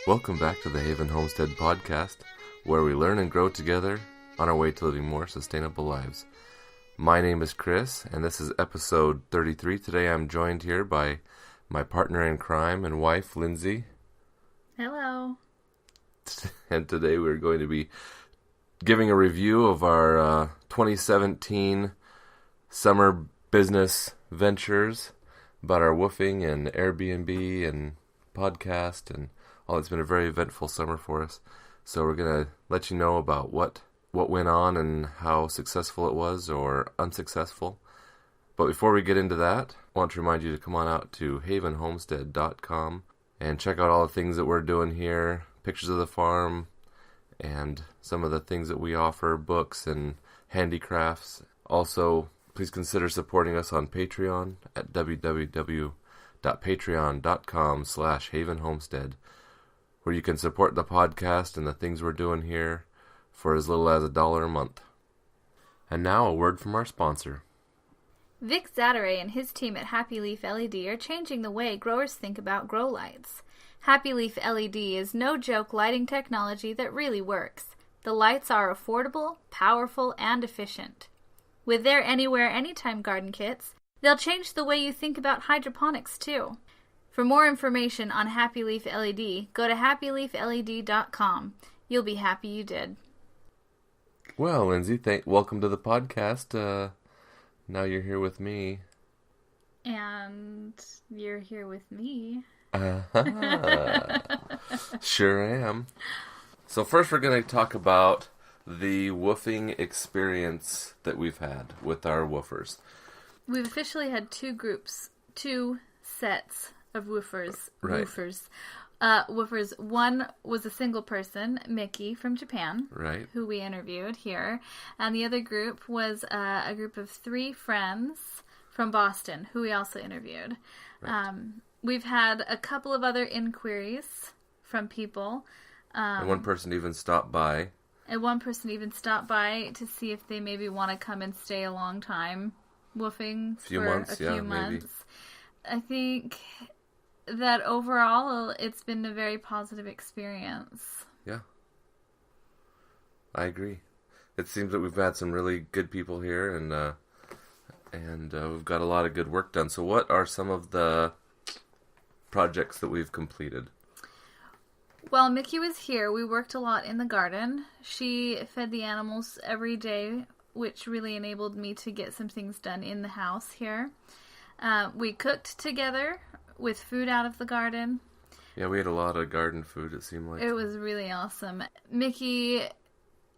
Welcome back to the Haven Homestead podcast, where we learn and grow together on our way to living more sustainable lives. My name is Chris, and this is episode 33. Today I'm joined here by my partner in crime and wife, Lindsay. Hello. And today we're going to be giving a review of our 2017 summer business ventures, about our woofing and Airbnb and podcast and all. It's been a very eventful summer for us. So we're going to let you know about what went on and how successful it was or unsuccessful. But before we get into that, I want to remind you to come on out to havenhomestead.com and check out all the things that we're doing here, pictures of the farm, and some of the things that we offer, books and handicrafts. Also, please consider supporting us on Patreon at www.patreon.com/havenhomestead, where you can support the podcast and the things we're doing here for as little as $1 a month. And now a word from our sponsor. Vic Zatteray and his team at Happy Leaf LED are changing the way growers think about grow lights. Happy Leaf LED is no joke lighting technology that really works. The lights are affordable, powerful, and efficient. With their Anywhere Anytime garden kits, they'll change the way you think about hydroponics too. For more information on Happy Leaf LED, go to happyleafled.com. You'll be happy you did. Well, Lindsay, welcome to the podcast. Now you're here with me. And you're here with me. Sure am. So first we're going to talk about the woofing experience that we've had with our woofers. We've officially had two sets of woofers. Right. Woofers. One was a single person, Mickey from Japan, right, who we interviewed here, and the other group was a group of 3 friends from Boston, who we also interviewed. Right. We've had a couple of other inquiries from people. And one person even stopped by. To see if they maybe want to come and stay a long time woofing for a few months. Maybe. I think that overall it's been a very positive experience. Yeah. I agree. It seems that we've had some really good people here and we've got a lot of good work done. So what are some of the projects that we've completed? Well, Mickey was here. We worked a lot in the garden. She fed the animals every day, which really enabled me to get some things done in the house here. We cooked together with food out of the garden. Yeah, we had a lot of garden food, it seemed like. It was really awesome. Mickey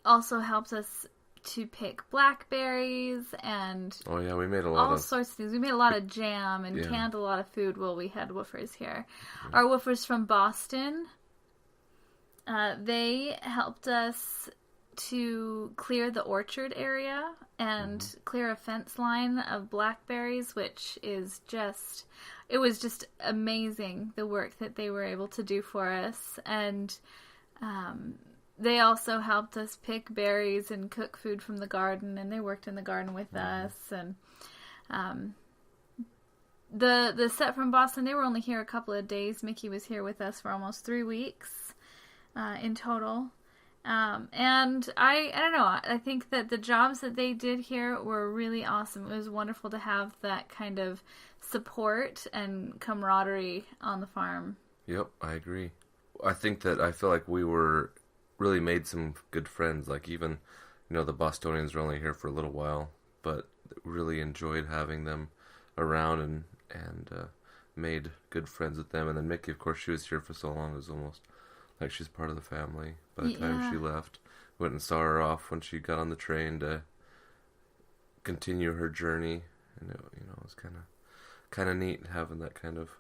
also helped us to pick blackberries and we made all sorts of things. We made a lot of jam and canned a lot of food while we had woofers here. Yeah. Our woofers from Boston, they helped us to clear the orchard area and clear a fence line of blackberries, which is it was just amazing, the work that they were able to do for us. And they also helped us pick berries and cook food from the garden, and they worked in the garden with us. And the set from Boston, they were only here a couple of days. Mickey was here with us for almost 3 weeks in total. And I don't know, I think that the jobs that they did here were really awesome. It was wonderful to have that kind of support and camaraderie on the farm. Yep, I agree. I feel like we really made some good friends. Like even, the Bostonians were only here for a little while, but really enjoyed having them around and made good friends with them. And then Mickey, of course, she was here for so long, it was almost like she's part of the family. By the time she left, went and saw her off when she got on the train to continue her journey, and it was kind of neat having that kind of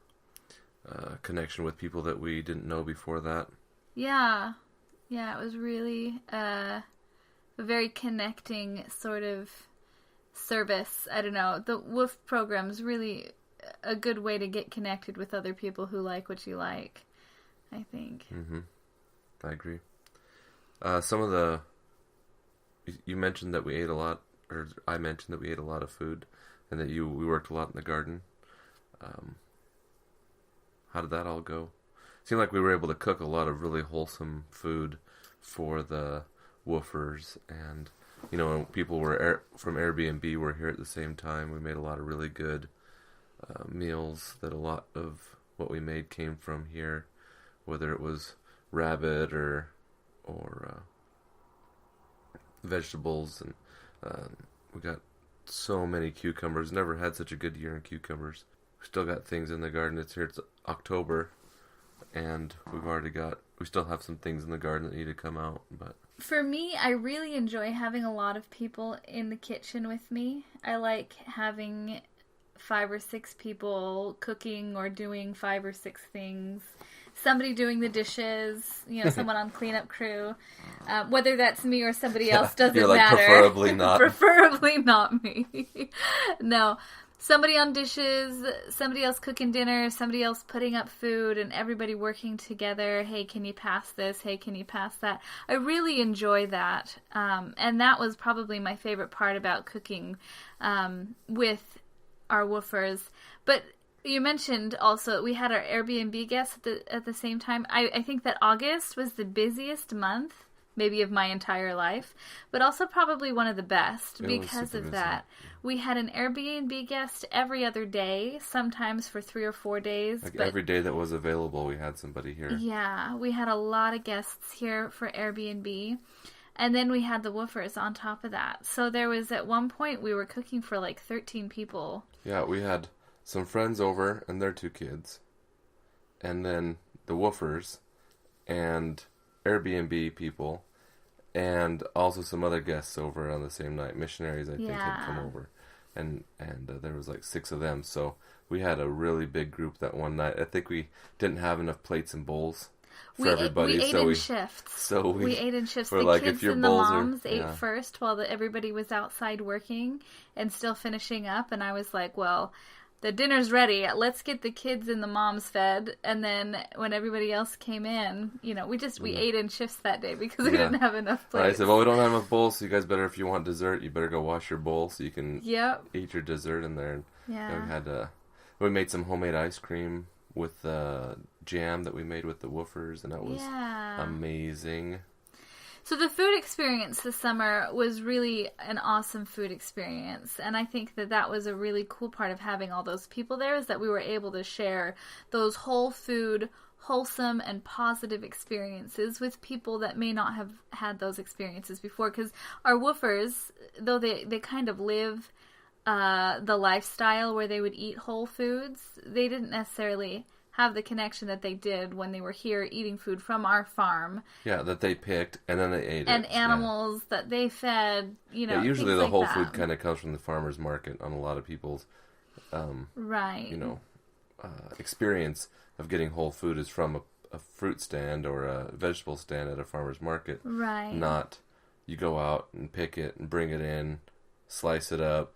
connection with people that we didn't know before that. Yeah, it was really a very connecting sort of service. I don't know, the WOOF program's really a good way to get connected with other people who like what you like, I think. I agree. You mentioned that we ate a lot, or I mentioned that we ate a lot of food, and that we worked a lot in the garden. How did that all go? seemed like we were able to cook a lot of really wholesome food for the woofers, and when people were from Airbnb were here at the same time. We made a lot of really good meals that a lot of what we made came from here, whether it was rabbit or vegetables, and we got so many cucumbers. Never had such a good year in cucumbers. We still got things in the garden. It's October, and we still have some things in the garden that need to come out. But for me, I really enjoy having a lot of people in the kitchen with me. I like having 5 or 6 people cooking or doing 5 or 6 things. Somebody doing the dishes, someone on cleanup crew. Whether that's me or somebody else doesn't matter. Preferably not. Preferably not me. No. Somebody on dishes, somebody else cooking dinner, somebody else putting up food, and everybody working together. Hey, can you pass this? Hey, can you pass that? I really enjoy that. And that was probably my favorite part about cooking with our woofers. But you mentioned also we had our Airbnb guests at the same time. I think that August was the busiest month, maybe of my entire life, but also probably one of the best because of that. We had an Airbnb guest every other day, sometimes for 3 or 4 days. Like every day that was available, we had somebody here. Yeah, we had a lot of guests here for Airbnb. And then we had the woofers on top of that. So there was, at one point, we were cooking for like 13 people. Yeah, we had some friends over and their 2 kids. And then the woofers and Airbnb people. And also some other guests over on the same night. Missionaries, I think, had come over. And there was like 6 of them. So we had a really big group that one night. I think we didn't have enough plates and bowls for everybody. We ate in shifts. So we ate in shifts. The like, kids and the moms ate first while everybody was outside working and still finishing up. And I was like, well, the dinner's ready. Let's get the kids and the moms fed. And then when everybody else came in, we ate in shifts that day because we didn't have enough plates. I said, well, we don't have enough bowls, so you guys better, if you want dessert, you better go wash your bowl so you can eat your dessert in there. And we made some homemade ice cream with jam that we made with the woofers, and that was amazing. So the food experience this summer was really an awesome food experience, and I think that was a really cool part of having all those people there, is that we were able to share those whole food, wholesome and positive experiences with people that may not have had those experiences before, because our woofers, though they kind of live the lifestyle where they would eat whole foods, they didn't necessarily have the connection that they did when they were here eating food from our farm. Yeah, that they picked and then they ate and animals that they fed, usually the whole food kind of comes from the farmer's market on a lot of people's experience of getting whole food is from a fruit stand or a vegetable stand at a farmer's market. Right. Not you go out and pick it and bring it in, slice it up,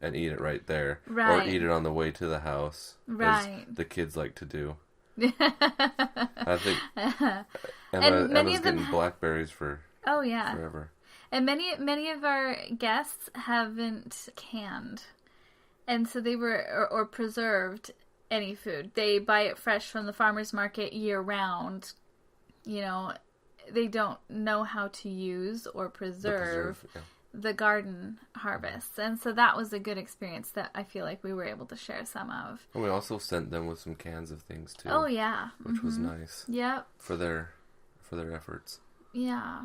and eat it right there. Right. Or eat it on the way to the house. Right. As the kids like to do. I think Emma's getting blackberries for forever. And many of our guests haven't canned. And so they were, or preserved any food. They buy it fresh from the farmer's market year round. They don't know how to use or preserve the garden harvests, and so that was a good experience that I feel like we were able to share some of. And we also sent them with some cans of things too. Oh yeah, which was nice. Yep. For their efforts. Yeah.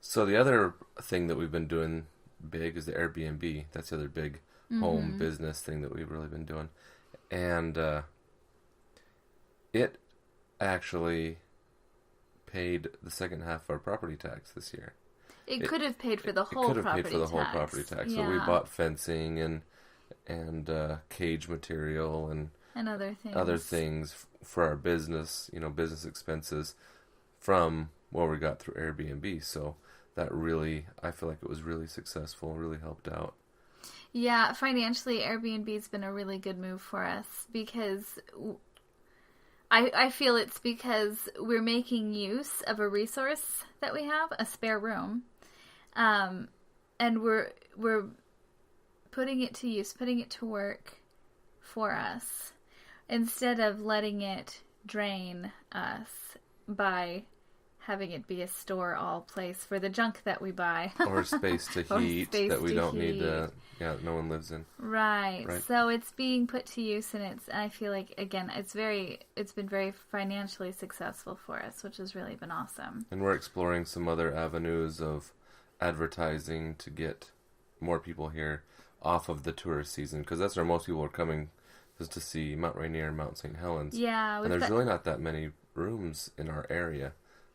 So the other thing that we've been doing big is the Airbnb. That's the other big home business thing that we've really been doing, and it actually paid the second half of our property tax this year. It could have paid for the whole property tax. It could have paid for the whole property tax. Yeah. So we bought fencing and cage material and other things for our business, business expenses from what we got through Airbnb. So that really, I feel like it was really successful, really helped out. Yeah, financially, Airbnb's been a really good move for us because I feel it's because we're making use of a resource that we have, a spare room. And we're putting it to use, putting it to work for us, instead of letting it drain us by having it be a store-all place for the junk that we buy. Or space to heat that we don't need to, no one lives in. Right. So it's being put to use, and I feel like, again, it's been very financially successful for us, which has really been awesome. And we're exploring some other avenues of advertising to get more people here off of the tourist season, because that's where most people are coming, is to see Mount Rainier and Mount St. Helens. Yeah. And there's really not that many rooms in our area.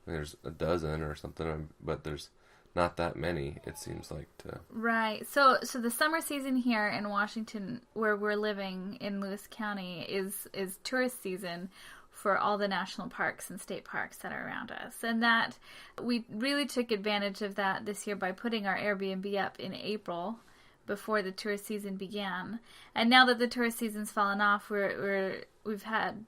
There's a dozen or something, but there's not that many, it seems like. Right. So the summer season here in Washington, where we're living in Lewis County, is tourist season for all the national parks and state parks that are around us. And that we really took advantage of that this year by putting our Airbnb up in April before the tourist season began. And now that the tourist season's fallen off, we've had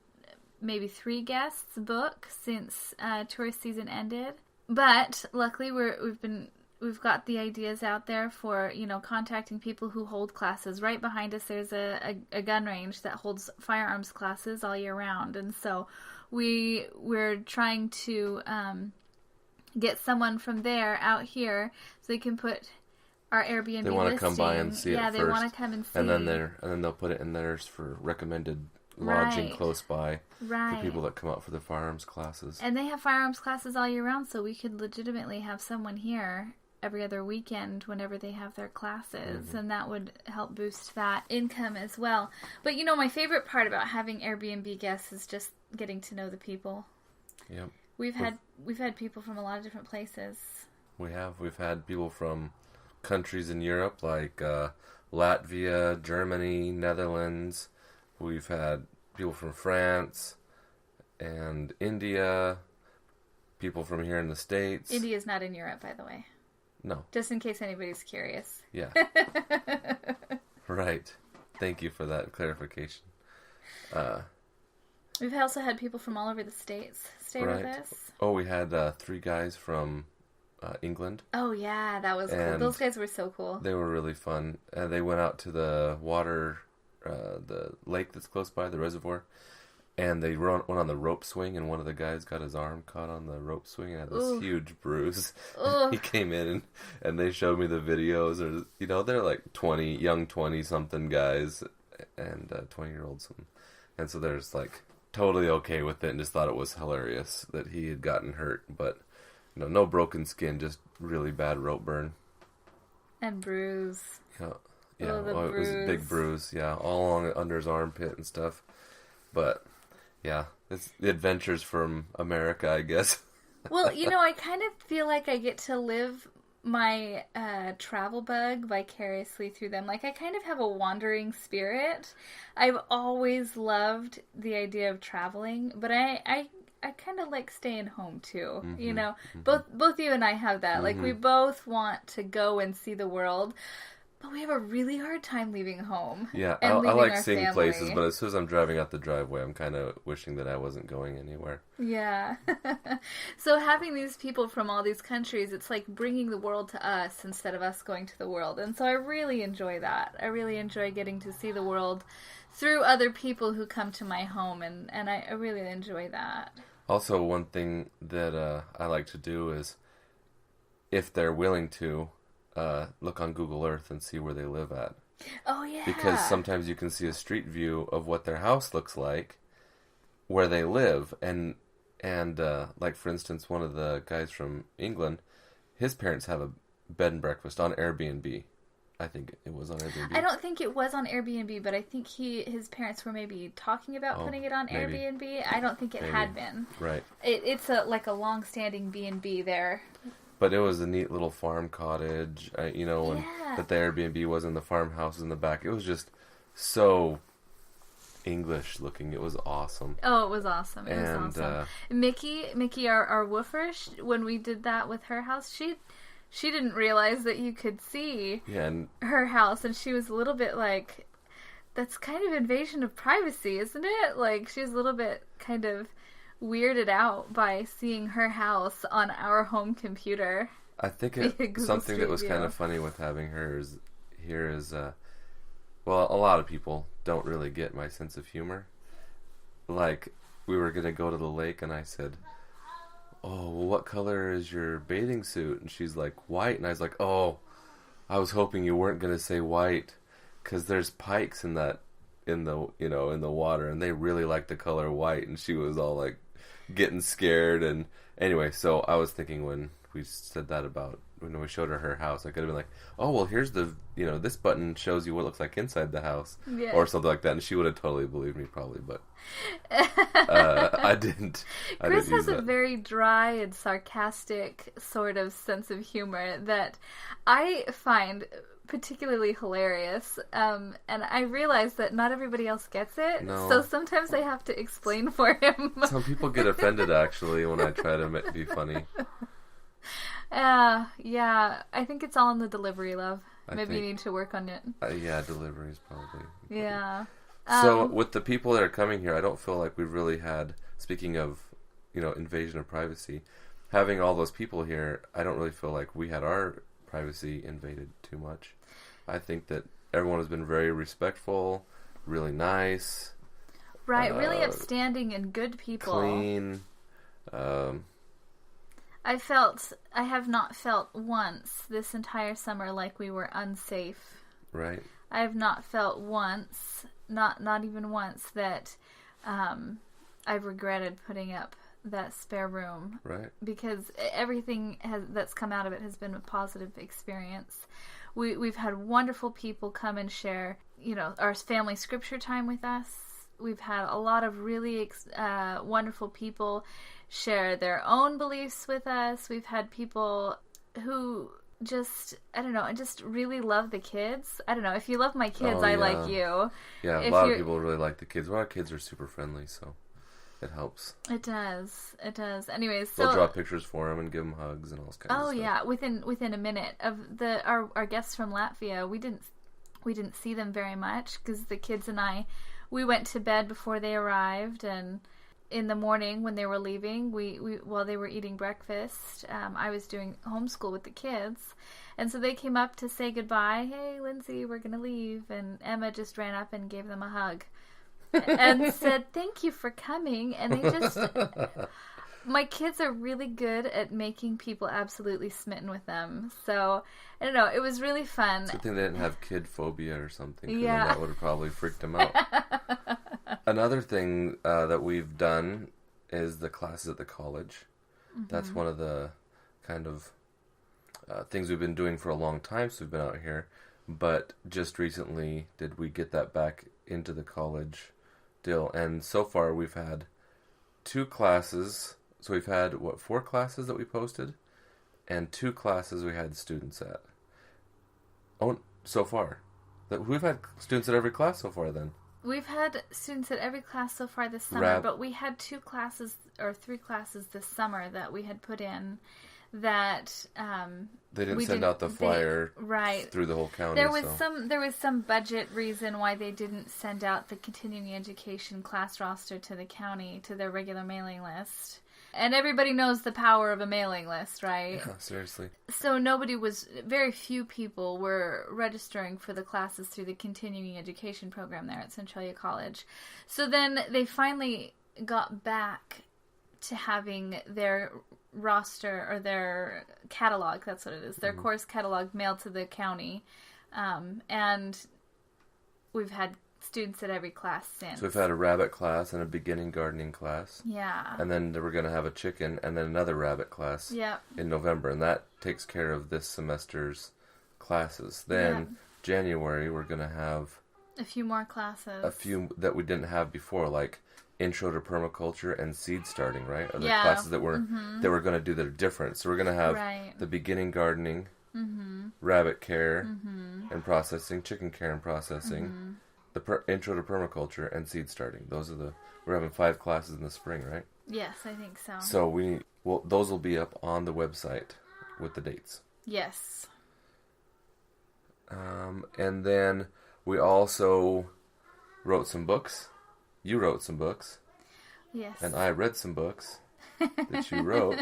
maybe 3 guests book since tourist season ended. But luckily we've got the ideas out there for, contacting people who hold classes. Right behind us there's a gun range that holds firearms classes all year round. And so we're trying to get someone from there out here so they can put our Airbnb They want to come by and see it first. Yeah, they want to come and see. And then they'll put it in theirs for recommended lodging close by for people that come out for the firearms classes. And they have firearms classes all year round, so we could legitimately have someone here every other weekend whenever they have their classes, and that would help boost that income as well. But my favorite part about having Airbnb guests is just getting to know the people. Yep. We've had people from a lot of different places. We've had people from countries in Europe like Latvia, Germany, Netherlands. We've had people from France and India, people from here in the States. India's not in Europe, by the way. No. Just in case anybody's curious. Yeah. Right. Thank you for that clarification. We've also had people from all over the States stay with us. Oh, we had 3 guys from England. Oh, yeah, that was cool. Those guys were so cool. They were really fun. They went out to the water, the lake that's close by, the reservoir, and they went on the rope swing, and one of the guys got his arm caught on the rope swing and had this huge bruise. He came in and they showed me the videos. They're like young 20-something guys and 20-year-olds. And so they're just like totally okay with it and just thought it was hilarious that he had gotten hurt, but no broken skin, just really bad rope burn. And bruise. Yeah. Yeah, it was a big bruise. Yeah, all along under his armpit and stuff. But, yeah, it's the adventures from America, I guess. Well, I kind of feel like I get to live my travel bug vicariously through them. Like, I kind of have a wandering spirit. I've always loved the idea of traveling, but I kind of like staying home too. Mm-hmm. Both you and I have that. Mm-hmm. Like, we both want to go and see the world, but we have a really hard time leaving home. Yeah, I like seeing places, but as soon as I'm driving out the driveway, I'm kind of wishing that I wasn't going anywhere. Yeah. So having these people from all these countries, it's like bringing the world to us instead of us going to the world. And so I really enjoy that. I really enjoy getting to see the world through other people who come to my home, and I really enjoy that. Also, one thing that I like to do is, if they're willing to, look on Google Earth and see where they live at. Oh, yeah. Because sometimes you can see a street view of what their house looks like, where they live. And like, for instance, one of the guys from England, his parents have a bed and breakfast on Airbnb. I think it was on Airbnb. I don't think it was on Airbnb, but I think his parents were maybe talking about putting it on maybe. Airbnb. I don't think it had been. Right. It's a long-standing B&B there. But it was a neat little farm cottage, and that the Airbnb was in the farmhouse in the back. It was just so English looking. It was awesome. Oh, it was awesome. It was awesome. Mickey, our woofer, when we did that with her house, she didn't realize that you could see her house, and she was a little bit like, that's kind of invasion of privacy, isn't it? Like, she was a little bit kind of weirded out by seeing her house on our home computer. I think something that was kind of funny with having her is well, a lot of people don't really get my sense of humor. Like, we were going to go to the lake, and I said, oh, well, what color is your bathing suit? And she's like, white. And I was like, oh, I was hoping you weren't going to say white, because there's pikes in the water, and they really like the color white. And she was all like getting scared. And anyway, so I was thinking when we said that about when we showed her house, I could have been like, oh, well, here's this button shows you what it looks like inside the house, or something like that, and she would have totally believed me probably, but I didn't. Chris has a very dry and sarcastic sort of sense of humor that I find particularly hilarious, and I realize that not everybody else gets it, so sometimes I have to explain for him. Some people get offended, actually, when I try to be funny. Yeah, I think it's all in the delivery, love. Maybe you need to work on it. Yeah, delivery is probably. Yeah. So, with the people that are coming here, I don't feel like we've really had, speaking of, invasion of privacy, having all those people here, I don't really feel like we had our privacy invaded too much. I think that everyone has been very respectful, really nice. Right, really upstanding and good people. Clean. I have not felt once this entire summer like we were unsafe. Right. I have not felt once, not even once, that I've regretted putting up that spare room. Right. Because everything that's come out of it has been a positive experience. We've had wonderful people come and share, our family scripture time with us. We've had a lot of really wonderful people share their own beliefs with us. We've had people who just really love the kids. I don't know. If you love my kids, I like you. Yeah, a lot of people really like the kids. Well, our kids are super friendly, so it helps. It does. Anyways, so they'll draw pictures for them and give them hugs and all kinds of stuff. Oh yeah, within a minute of our guests from Latvia, we didn't see them very much because the kids and we went to bed before they arrived, and in the morning when they were leaving, we while they were eating breakfast, I was doing homeschool with the kids, and so they came up to say goodbye. Hey, Lindsay, we're gonna leave, and Emma just ran up and gave them a hug and said thank you for coming. And they just my kids are really good at making people absolutely smitten with them. So I don't know, it was really fun. It's a good thing they didn't have kid phobia or something. Yeah, that would have probably freaked them out. Another thing that we've done is the classes at the college. Mm-hmm. That's one of the kind of things we've been doing for a long time since we've been out here. But just recently did we get that back into the college deal. And so far we've had 2 classes. So we've had, 4 classes that we posted? And 2 classes we had students at. Oh, so far. We've had students at every class so far then. We've had students at every class so far this summer, but we had 2 classes or 3 classes this summer that we had put in that they didn't send out the flyer through the whole county. There was some budget reason why they didn't send out the continuing education class roster to the county, to their regular mailing list. And everybody knows the power of a mailing list, right? Yeah, seriously. So very few people were registering for the classes through the continuing education program there at Centralia College. So then they finally got back to having their roster or their catalog, that's what it is, their course catalog mailed to the county. And we've had students at every class since. So we've had a rabbit class and a beginning gardening class. Yeah. And then we're going to have a chicken and then another rabbit class in November. And that takes care of this semester's classes. Then January we're going to have a few more classes. A few that we didn't have before, like Intro to Permaculture and Seed Starting, right? Are the classes that we're going to do that are different. So we're going to have the beginning gardening, rabbit care and processing, chicken care and processing, the Intro to Permaculture and Seed Starting. We're having 5 classes in the spring, right? Yes, I think so. So those will be up on the website with the dates. Yes. And then we also wrote some books. You wrote some books. Yes. And I read some books that you wrote.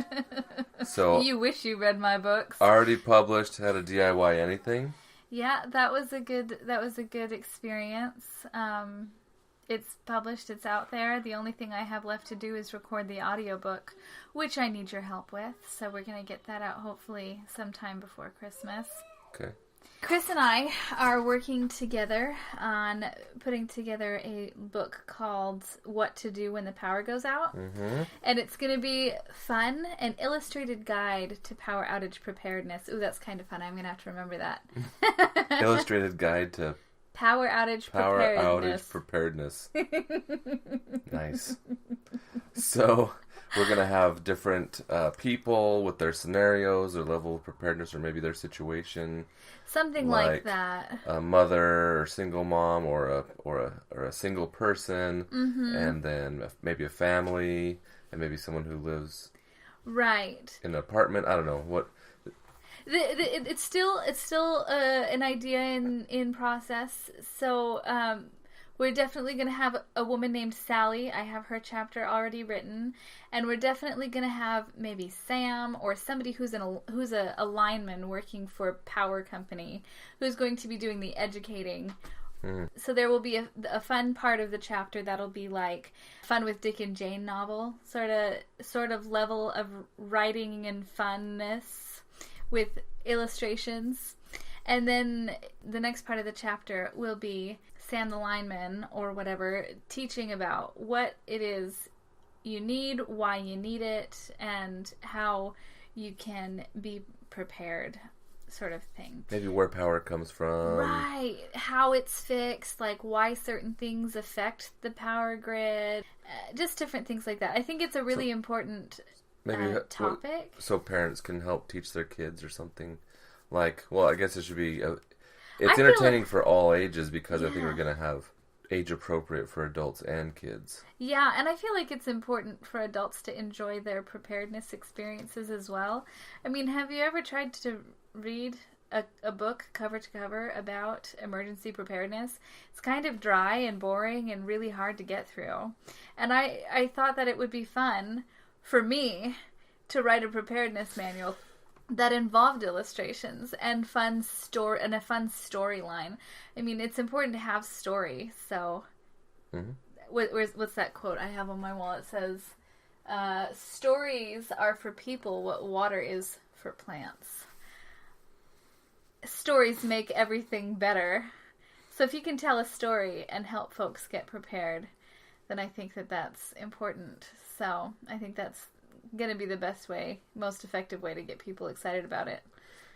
So you wish you read my books. Already published How to DIY Anything. Yeah, that was a good experience. It's published, it's out there. The only thing I have left to do is record the audiobook, which I need your help with. So we're going to get that out hopefully sometime before Christmas. Okay. Chris and I are working together on putting together a book called What to Do When the Power Goes Out. Mm-hmm. And it's going to be fun, an illustrated guide to power outage preparedness. Ooh, that's kind of fun. I'm going to have to remember that. Illustrated guide to power outage preparedness. Nice. So we're going to have different people with their scenarios, their level of preparedness, or maybe their situation. Something like that. A mother or single mom or a single person, Mm-hmm. and then maybe a family, and maybe someone who lives right in an apartment. I don't know what. It's still an idea in process. So we're definitely going to have a woman named Sally. I have her chapter already written, and we're definitely going to have maybe Sam or somebody who's a lineman working for a power company who's going to be doing the educating. So there will be a fun part of the chapter that'll be like fun with Dick and Jane novel sort of level of writing and funness with illustrations. And then the next part of the chapter will be Sam the lineman or whatever teaching about what it is you need, why you need it, and how you can be prepared, sort of thing. Maybe where power comes from. Right. How it's fixed, like why certain things affect the power grid, just different things like that. I think it's a really important topic. So parents can help teach their kids or something. Like, well, I guess it should be... it's entertaining for all ages because I think we're going to have age appropriate for adults and kids. Yeah, and I feel like it's important for adults to enjoy their preparedness experiences as well. I mean, have you ever tried to read a book cover to cover about emergency preparedness? It's kind of dry and boring and really hard to get through. And I thought that it would be fun for me to write a preparedness manual that involved illustrations and a fun storyline. I mean, it's important to have story. So, what's that quote I have on my wall? It says, "Stories are for people what water is for plants." Stories make everything better. So if you can tell a story and help folks get prepared, then I think that that's important. So I think that's going to be the best way, most effective way to get people excited about it.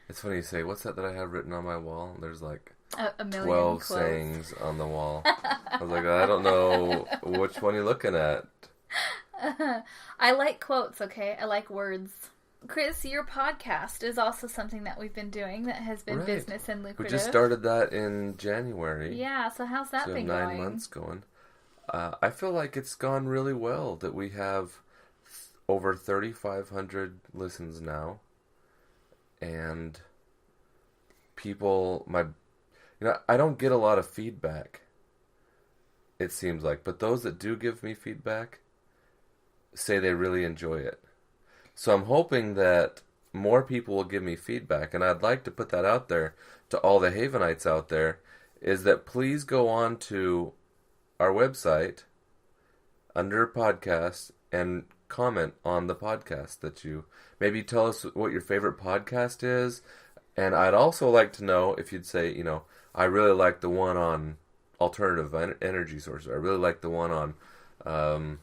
It's funny you say, what's that I have written on my wall? There's like a million 12 quotes. sayings on the wall. I was like, I don't know which one you're looking at. I like quotes, okay? I like words. Chris, your podcast is also something that we've been doing that has been business and lucrative. We just started that in January. Yeah, so how's that been going? 9 months going. I feel like it's gone really well, that we have over 3,500 listens now, and people, I don't get a lot of feedback, it seems like, but those that do give me feedback say they really enjoy it. So I'm hoping that more people will give me feedback, and I'd like to put that out there to all the Havenites out there, is that please go on to our website under podcast and comment on the podcast that you... Maybe tell us what your favorite podcast is. And I'd also like to know if you'd say, I really like the one on alternative energy sources. I really like the one on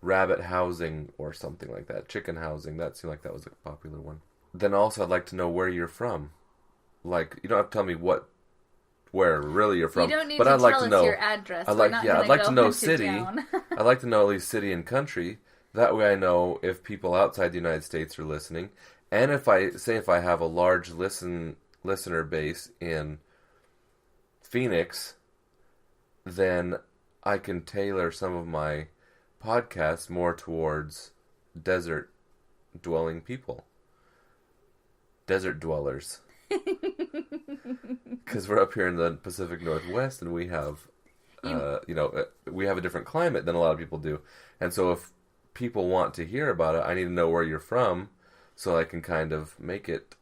rabbit housing or something like that. Chicken housing. That seemed like that was a popular one. Then also I'd like to know where you're from. Like, you don't have to tell me where really you're from. You don't need but to I'd like tell to us know, your address. I'd like to know city. I'd like to know at least city and country. That way I know if people outside the United States are listening. And if I have a large listener base in Phoenix, then I can tailor some of my podcasts more towards desert dwelling people. Desert dwellers. Because we're up here in the Pacific Northwest, and we have, we have a different climate than a lot of people do. And so if people want to hear about it, I need to know where you're from, so I can kind of make it,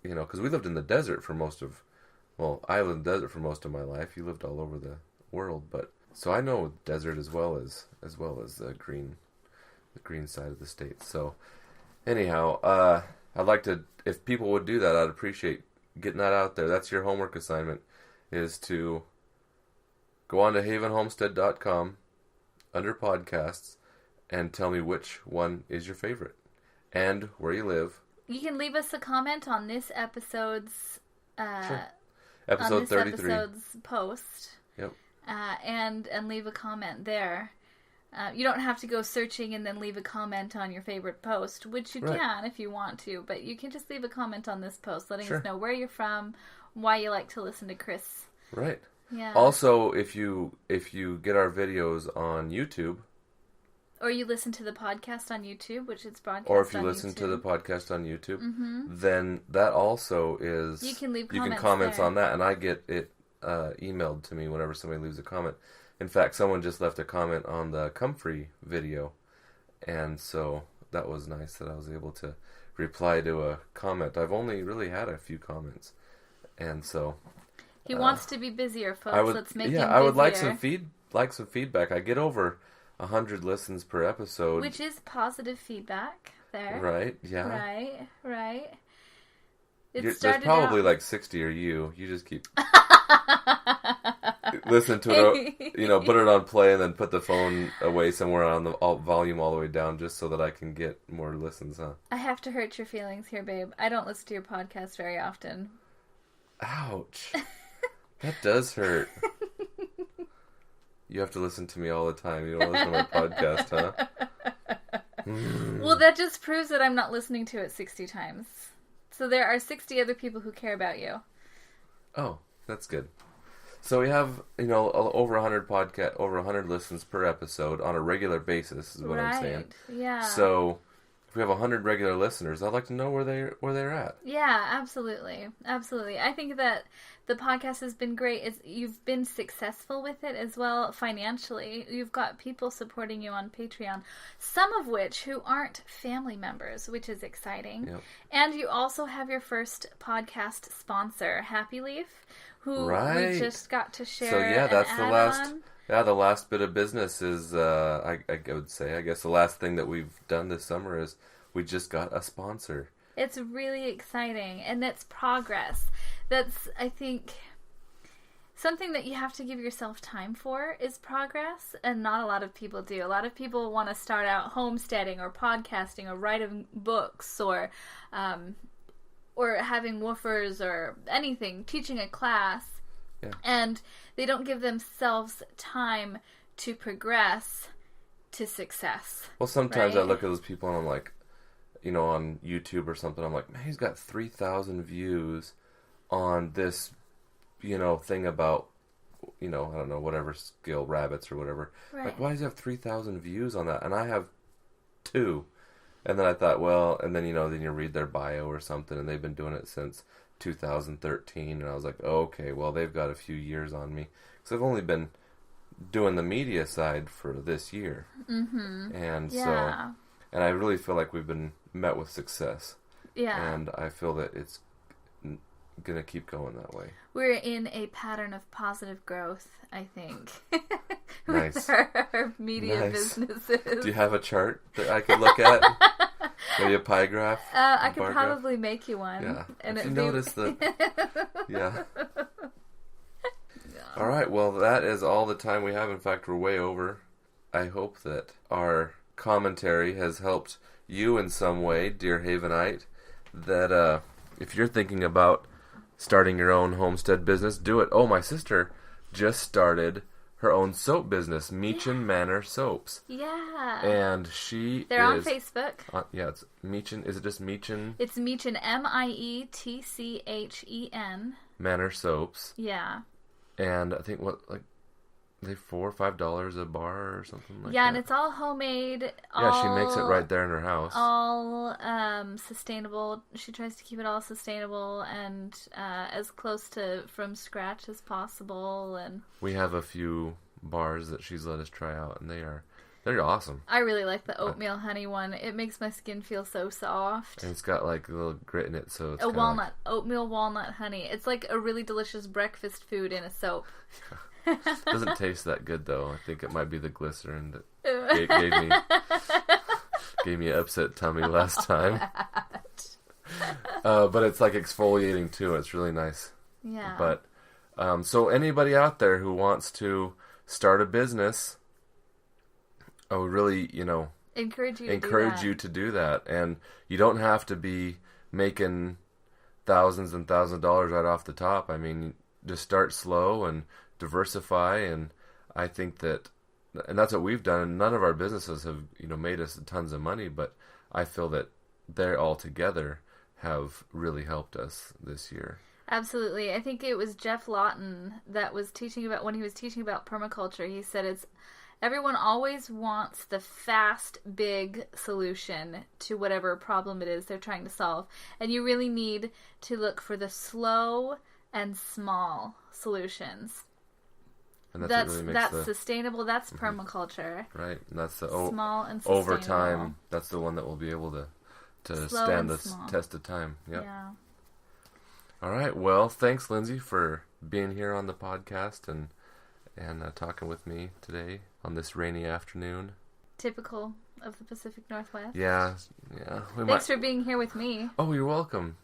because we lived in the desert for I lived in the desert for most of my life. You lived all over the world. But so I know desert as well as the green side of the state. So anyhow, I'd like to, if people would do that, I'd appreciate getting that out there. That's your homework assignment, is to go on to havenhomestead.com under podcasts and tell me which one is your favorite and where you live. You can leave us a comment on this episode's Sure. Episode 33. Episode's post. Yep. And leave a comment there. You don't have to go searching and then leave a comment on your favorite post, which you can if you want to, but you can just leave a comment on this post letting us know where you're from, why you like to listen to Chris. Right. Yeah. Also, if you get our videos on YouTube, or you listen to the podcast on YouTube, which is broadcast or if you on listen YouTube. to the podcast on YouTube, then that also is, you can leave comments on that, and I get it emailed to me whenever somebody leaves a comment. In fact, someone just left a comment on the Comfrey video, and so that was nice that I was able to reply to a comment. I've only really had a few comments, and so he wants to be busier, folks. Let's make him busier. I would like some feedback. I get over 100 listens per episode, which is positive feedback there. Right? Yeah. Right. There's probably like 60 or you. You just keep listen to it, put it on play, and then put the phone away somewhere on the volume all the way down, just so that I can get more listens. Huh? I have to hurt your feelings here, babe. I don't listen to your podcast very often. Ouch. That does hurt. You have to listen to me all the time. You don't listen to my podcast, huh? Well, that just proves that I'm not listening to it 60 times. So there are 60 other people who care about you. Oh, that's good. So we have, over 100 listens per episode on a regular basis, is what I'm saying. Yeah. So if we have 100 regular listeners, I'd like to know where they're at. Yeah, absolutely. Absolutely. I think that the podcast has been great. You've been successful with it as well financially. You've got people supporting you on Patreon, some of which who aren't family members, which is exciting. Yep. And you also have your first podcast sponsor, Happy Leaf, who we just got to share. So yeah, that's the last. Yeah, the last bit of business is, I would say, I guess the last thing that we've done this summer is we just got a sponsor. It's really exciting, and it's progress. That's, I think, something that you have to give yourself time for is progress, and not a lot of people do. A lot of people want to start out homesteading or podcasting or writing books or having woofers or anything, teaching a class. Yeah. And they don't give themselves time to progress to success. Well, sometimes I look at those people and I'm like, on YouTube or something, I'm like, man, he's got 3,000 views on this, thing about, I don't know, whatever skill, rabbits or whatever. Right. Like, why does he have 3,000 views on that? And I have 2. And then I thought, well, and then, then you read their bio or something, and they've been doing it since 2013, and I was like, oh, okay, well, they've got a few years on me, because I've only been doing the media side for this year, and and I really feel like we've been met with success, and I feel that it's gonna keep going that way. We're in a pattern of positive growth, I think. Nice. With our media businesses. Do you have a chart that I could look at? Maybe a pie graph? I could probably make you one. Yeah. And if you notice that. Yeah. All right. Well, that is all the time we have. In fact, we're way over. I hope that our commentary has helped you in some way, dear Havenite. That if you're thinking about starting your own homestead business, do it. Oh, my sister just started her own soap business, Mietchen Manor Soaps. Yeah. And they're on Facebook. It's Mietchen. Is it just Mietchen? It's Mietchen, Mietchen. Manor Soaps. Yeah. And I think they $4 or $5 a bar or something like that. Yeah, and it's all homemade. She makes it right there in her house. All sustainable. She tries to keep it all sustainable and as close to from scratch as possible. And we have a few bars that she's let us try out, and they're awesome. I really like the oatmeal honey one. It makes my skin feel so soft. And it's got like a little grit in it, so it's oatmeal walnut honey. It's like a really delicious breakfast food in a soap. Doesn't taste that good though. I think it might be the glycerin that gave me an upset tummy last time. But it's like exfoliating too. It's really nice. Yeah. But so anybody out there who wants to start a business, I would really, encourage you to do that. And you don't have to be making thousands and thousands of dollars right off the top. I mean, just start slow and diversify. And I think that, and that's what we've done. And none of our businesses have, made us tons of money, but I feel that they all together have really helped us this year. Absolutely. I think it was Jeff Lawton that was teaching about, when he was teaching about permaculture, he said everyone always wants the fast, big solution to whatever problem it is they're trying to solve. And you really need to look for the slow and small solutions. And that's sustainable. That's permaculture. Right. And that's the small and sustainable. Over time, that's the one that will be able to stand the test of time. Yep. Yeah. All right. Well, thanks, Lindsay, for being here on the podcast and talking with me today on this rainy afternoon. Typical of the Pacific Northwest. Yeah. Thanks for being here with me. Oh, you're welcome.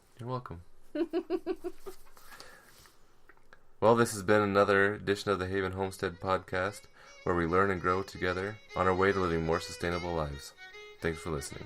Well, this has been another edition of the Haven Homestead podcast, where we learn and grow together on our way to living more sustainable lives. Thanks for listening.